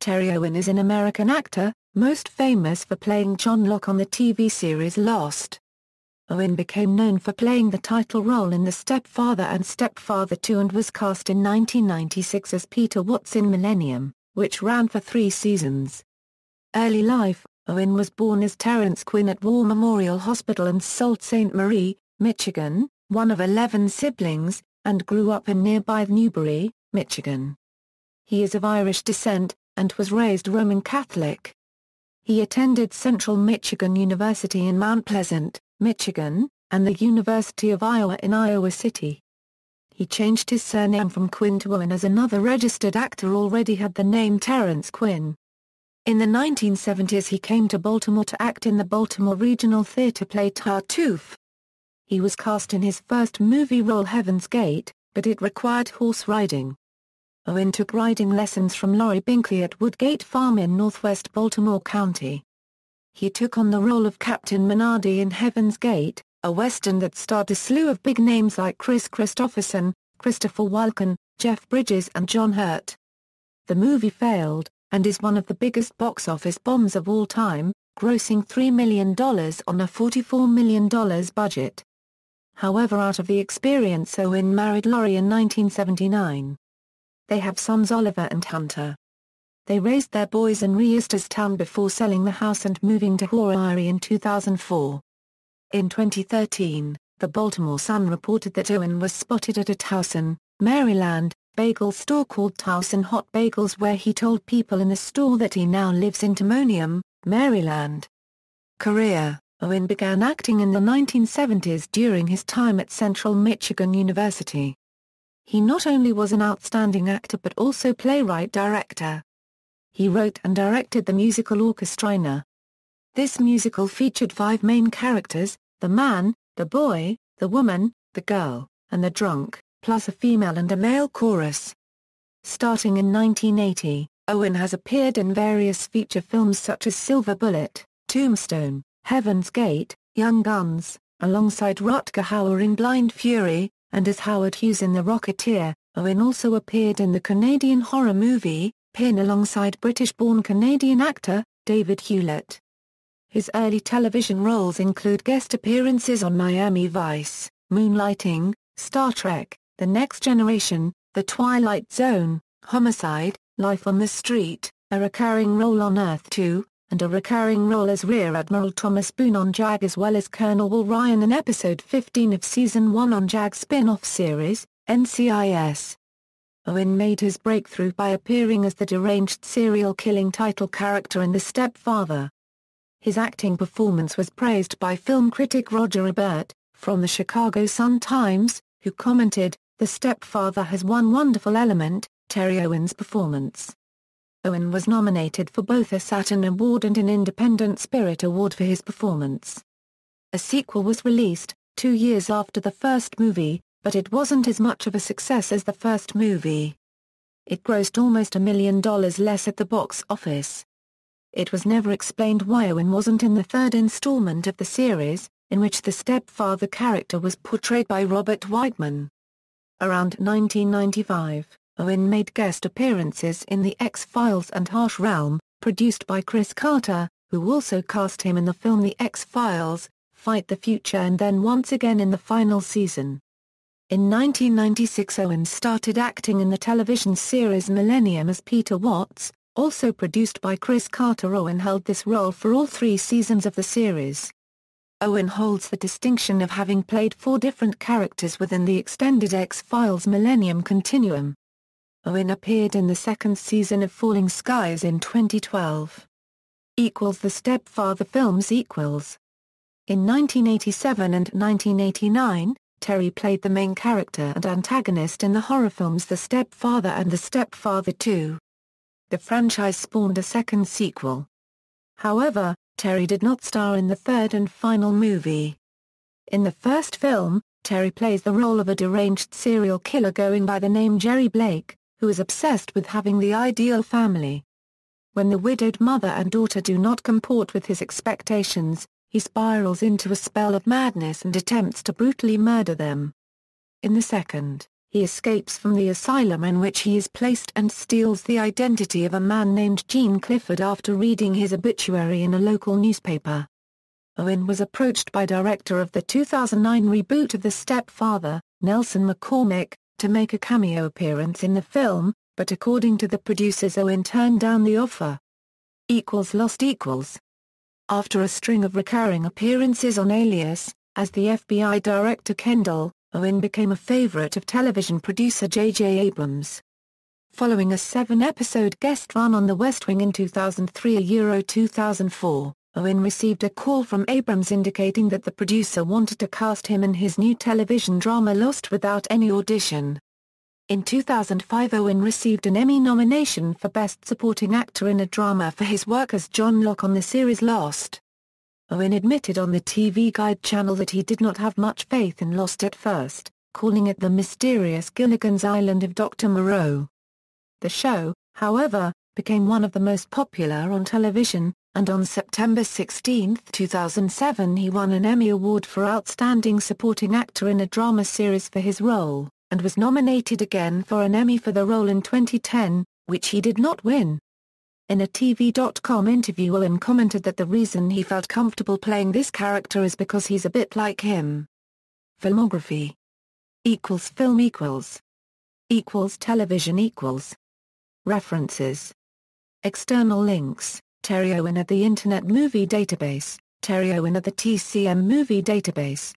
Terry Owen is an American actor, most famous for playing John Locke on the TV series Lost. Owen became known for playing the title role in The Stepfather and Stepfather II and was cast in 1996 as Peter Watts in Millennium, which ran for 3 seasons. Early life: Owen was born as Terrence Quinn at War Memorial Hospital in Sault Ste. Marie, Michigan, one of 11 siblings, and grew up in nearby Newbury, Michigan. He is of Irish descent, and was raised Roman Catholic. He attended Central Michigan University in Mount Pleasant, Michigan, and the University of Iowa in Iowa City. He changed his surname from Quinn to Owen as another registered actor already had the name Terrence Quinn. In the 1970s he came to Baltimore to act in the Baltimore Regional Theater play Tartuffe. He was cast in his first movie role Heaven's Gate, but it required horse riding. Owen took riding lessons from Laurie Binkley at Woodgate Farm in northwest Baltimore County. He took on the role of Captain Minardi in Heaven's Gate, a western that starred a slew of big names like Chris Christopherson, Christopher Walken, Jeff Bridges and John Hurt. The movie failed, and is one of the biggest box office bombs of all time, grossing $3 million on a $44 million budget. However, out of the experience, Owen married Laurie in 1979. They have sons Oliver and Hunter. They raised their boys in Reisterstown before selling the house and moving to Hawaii in 2004. In 2013, the Baltimore Sun reported that Owen was spotted at a Towson, Maryland, bagel store called Towson Hot Bagels, where he told people in the store that he now lives in Timonium, Maryland. Career: Owen began acting in the 1970s during his time at Central Michigan University. He not only was an outstanding actor but also playwright-director. He wrote and directed the musical Orchestrina. This musical featured 5 main characters: the man, the boy, the woman, the girl, and the drunk, plus a female and a male chorus. Starting in 1980, Owen has appeared in various feature films such as Silver Bullet, Tombstone, Heaven's Gate, Young Guns, alongside Rutger Hauer in Blind Fury, and as Howard Hughes in The Rocketeer. Owen also appeared in the Canadian horror movie, Pin, alongside British-born Canadian actor, David Hewlett. His early television roles include guest appearances on Miami Vice, Moonlighting, Star Trek, The Next Generation, The Twilight Zone, Homicide, Life on the Street, a recurring role on Earth 2, and a recurring role as Rear Admiral Thomas Boone on JAG, as well as Colonel Will Ryan in episode 15 of season 1 on JAG's spin-off series, NCIS. Owen made his breakthrough by appearing as the deranged serial-killing title character in The Stepfather. His acting performance was praised by film critic Roger Ebert, from the Chicago Sun-Times, who commented, "The Stepfather has one wonderful element, Terry Owen's performance." Owen was nominated for both a Saturn Award and an Independent Spirit Award for his performance. A sequel was released, 2 years after the first movie, but it wasn't as much of a success as the first movie. It grossed almost $1 million less at the box office. It was never explained why Owen wasn't in the third installment of the series, in which the stepfather character was portrayed by Robert Whiteman. Around 1995, Owen made guest appearances in The X-Files and Harsh Realm, produced by Chris Carter, who also cast him in the film The X-Files, Fight the Future, and then once again in the final season. In 1996, Owen started acting in the television series Millennium as Peter Watts, also produced by Chris Carter. Owen held this role for all 3 seasons of the series. Owen holds the distinction of having played 4 different characters within the extended X-Files Millennium continuum. Owen appeared in the 2nd season of Falling Skies in 2012. The Stepfather films. In 1987 and 1989, Terry played the main character and antagonist in the horror films The Stepfather and The Stepfather II. The franchise spawned a 2nd sequel. However, Terry did not star in the 3rd and final movie. In the first film, Terry plays the role of a deranged serial killer going by the name Jerry Blake, who is obsessed with having the ideal family. When the widowed mother and daughter do not comport with his expectations, he spirals into a spell of madness and attempts to brutally murder them. In the second, he escapes from the asylum in which he is placed and steals the identity of a man named Gene Clifford after reading his obituary in a local newspaper. Owen was approached by director of the 2009 reboot of The Stepfather, Nelson McCormick, to make a cameo appearance in the film, but according to the producers, Owen turned down the offer. Lost. After a string of recurring appearances on Alias, as the FBI director Kendall, Owen became a favorite of television producer J.J. Abrams. Following a 7-episode guest run on The West Wing in 2003–2004, Owen received a call from Abrams indicating that the producer wanted to cast him in his new television drama Lost without any audition. In 2005, Owen received an Emmy nomination for Best Supporting Actor in a Drama for his work as John Locke on the series Lost. Owen admitted on the TV Guide channel that he did not have much faith in Lost at first, calling it the mysterious Gilligan's Island of Dr. Moreau. The show, however, became one of the most popular on television, and on September 16, 2007 he won an Emmy Award for Outstanding Supporting Actor in a Drama Series for his role, and was nominated again for an Emmy for the role in 2010, which he did not win. In a TV.com interview, Owen commented that the reason he felt comfortable playing this character is because he's a bit like him. Filmography Film Television References External links: Terry Owen at the Internet Movie Database, Terry Owen at the TCM Movie Database.